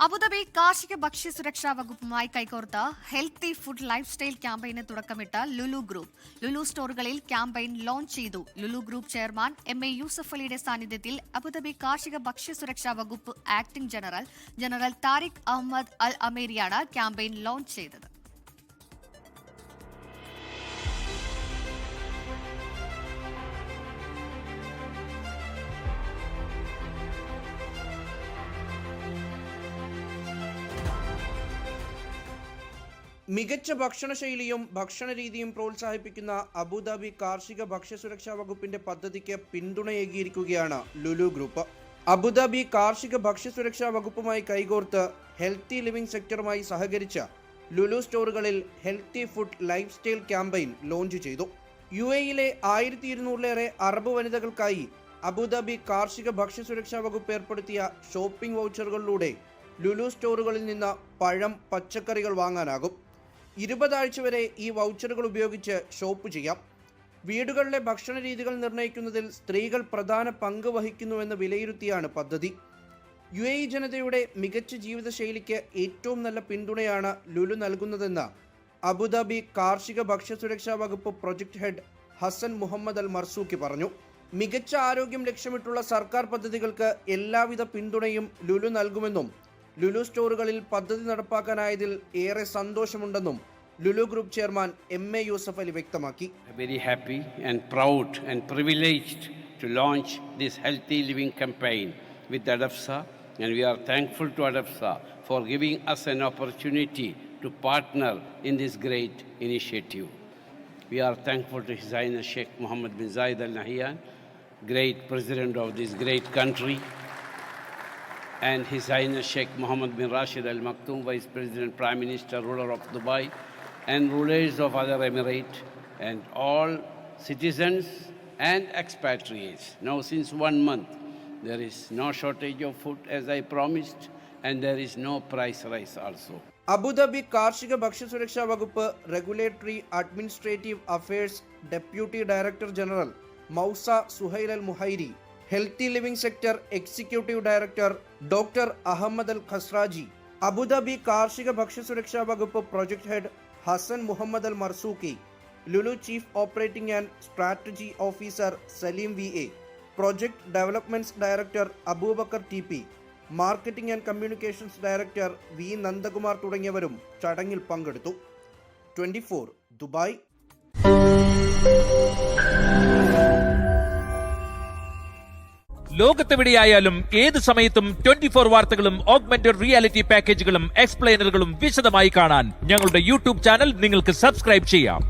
Abu Dhabi കാർഷിക ഭക്ഷ്യ സുരക്ഷാ വകുപ്പുമായി കൈകോർത്ത ഹെൽത്തി ഫുഡ് ലൈഫ് സ്റ്റൈൽ ക്യാമ്പയിന് തുടക്കമിട്ട ലുലു ഗ്രൂപ്പ്. ലുലു സ്റ്റോറുകളിൽ ക്യാമ്പയിൻ ലോഞ്ച് ചെയ്തു. Lulu group chairman MA. Yusuf അലിയുടെ സാന്നിധ്യത്തിൽ അബുദാബി കാർഷിക ഭക്ഷ്യ സുരക്ഷാ വകുപ്പ് acting general Tariq Ahmed Al അമേരിയാണ് ക്യാമ്പയിൻ ലോഞ്ച് ചെയ്തത്. മികച്ച ഭക്ഷണശൈലിയും ഭക്ഷണരീതിയും പ്രോത്സാഹിപ്പിക്കുന്ന അബുദാബി കാർഷിക ഭക്ഷ്യസുരക്ഷാ വകുപ്പിന്റെ പദ്ധതിക്ക് പിന്തുണയേകിയിരിക്കുകയാണ് ലുലു ഗ്രൂപ്പ്. അബുദാബി കാർഷിക ഭക്ഷ്യസുരക്ഷാ വകുപ്പുമായി കൈകോർത്ത് ഹെൽത്തി ലിവിംഗ് സെക്ടറുമായി സഹകരിച്ച് ലുലു സ്റ്റോറുകളിൽ healthy food life style campaign launch ചെയ്തു. UAE-യിലെ 1200-ലേറെ അറബ് വനിതകൾക്കായി അബുദാബി കാർഷിക ഭക്ഷ്യസുരക്ഷാ വകുപ്പ് ഏർപ്പെടുത്തിയ ഷോപ്പിംഗ് വൗച്ചറുകളിലൂടെ ലുലു സ്റ്റോറുകളിൽ നിന്ന് പഴം, പച്ചക്കറികൾ വാങ്ങാനാകും. 20 ആഴ്ച വരെ ഈ വൗച്ചറുകൾ ഉപയോഗിച്ച് ഷോപ്പ് ചെയ്യാം. വീടുകളിലെ ഭക്ഷണ രീതികൾ നിർണ്ണയിക്കുന്നതിൽ സ്ത്രീകൾ പ്രധാന പങ്ക് വഹിക്കുന്നുവെന്ന് വിലയിരുത്തിയാണ് പദ്ധതി. UAE ജനതയുടെ മികച്ച ജീവിതശൈലിക്ക് ഏറ്റവും നല്ല പിന്തുണയാണ് ലുലു നൽകുന്നതെന്ന് അബുദാബി കാർഷിക ഭക്ഷ്യസുരക്ഷാ വകുപ്പ് project head Hassan Mohammed Al Marzooqi പറഞ്ഞു. മികച്ച ആരോഗ്യം ലക്ഷ്യമിട്ടുള്ള സർക്കാർ പദ്ധതികൾക്ക് എല്ലാവിധ പിന്തുണയും ലുലു നൽകുമെന്നും ലുലു സ്റ്റോറുകളിൽ പദ്ധതി നടപ്പാക്കാനായതിൽ ഏറെ സന്തോഷമുണ്ടെന്നും Lulu group chairman MA. Yusuff Ali വ്യക്തമാക്കി. Very happy and proud and privileged to launch this healthy living campaign with ADAFSA, and we are thankful to ADAFSA for giving us an opportunity to partner in this great initiative. We are thankful to His Highness Sheikh Mohammed bin Zayed Al Nahyan, great president of this great country, and His Highness Sheikh Mohammed bin Rashid Al Maktoum, Vice President, Prime Minister, ruler of Dubai, and rulers of other Emirates, and all citizens and expatriates. Now, since 1 month, there is no shortage of food, as I promised, and there is no price rise also. Abu Dhabi കാർഷിക ഭക്ഷ്യസുരക്ഷാ വകുപ്പ് regulatory administrative affairs deputy director general Mouza Suhail Al Muhairi, healthy living sector executive director doctor Ahmed Al Khazraji, Abu Dhabi കാർഷിക ഭക്ഷ്യസുരക്ഷാ വകുപ്പ് project head Hassan Mohammed Al Marzouqi, Lulu chief operating and strategy officer Saleem VA, project developments director Aboobacker TP, marketing and communications director V. Nandakumar തുടങ്ങിയവരും ചടങ്ങിൽ പങ്കെടുത്തു. 24 Dubai. ലോകത്തെവിടെയായാലും ഏത് സമയത്തും 24 വാർത്തകളും ഓഗ്മെന്റഡ് റിയാലിറ്റി പാക്കേജുകളും എക്സ്പ്ലെയിനറുകളും വിശദമായി കാണാൻ ഞങ്ങളുടെ YouTube ചാനൽ നിങ്ങൾക്ക് സബ്സ്ക്രൈബ് ചെയ്യാം.